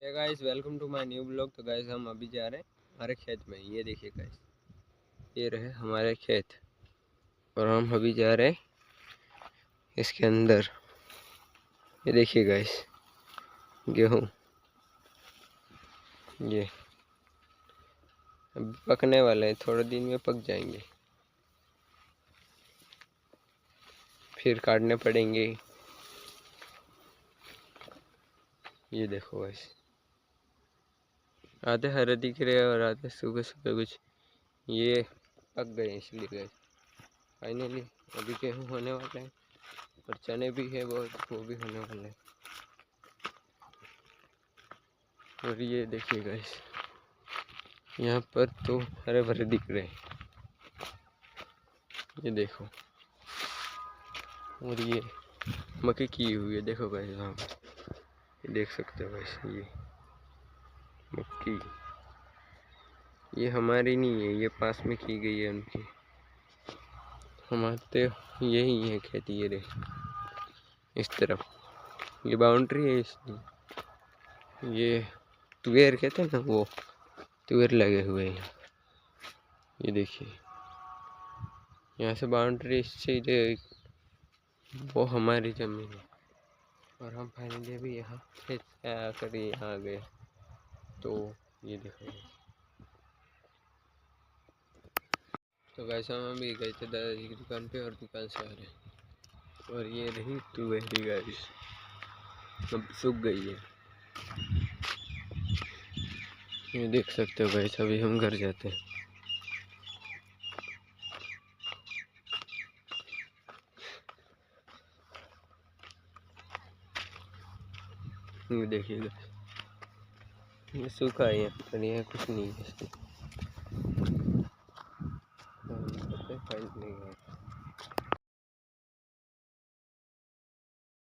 Hey guys, welcome to my new blog. तो guys हम अभी जा रहे हैं हमारे खेत में। ये देखिए गाइस, ये रहे हमारे खेत और हम अभी जा रहे हैं इसके अंदर। ये देखिए गाइस, गेहूँ ये अभी पकने वाले हैं, थोड़े दिन में पक जाएंगे, फिर काटने पड़ेंगे। ये देखो गाइस, आधे हरे दिख रहे हैं और आधे सूखे सूखे कुछ ये पक गए, इसलिए गाइस फाइनली अभी गेहूँ होने वाले हैं और चने भी है बहुत, वो भी होने वाले हैं। और ये देखिए गाइस, यहाँ पर तो हरे भरे दिख रहे हैं, ये देखो। और ये मक्की की हुई है, देखो गाइस, यहाँ ये देख सकते हो गाइस, ये मक्की ये हमारी नहीं है, ये पास में की गई है उनकी। हमारे तो यही है खेती, ये रहे इस तरफ, ये बाउंड्री है इसलिए। ये तुवेर कहते हैं ना, वो तुवेर लगे हुए हैं। ये देखिए, यहाँ से बाउंड्री इससे वो हमारी जमीन है और हम फाइनली अभी यहाँ खेत से आकर यहाँ आ गए। तो ये देखो, तो वैसा हम भी गए थे दादाजी की दुकान पे और दुकान से आ रहे, और ये रही तुवेरी गाइस, अब सूख गई है। ये देख सकते हो गाइस, अभी हम घर जाते हैं। ये देखिएगा, ये सूखा है यहाँ पर, यहाँ कुछ नहीं है इसमें।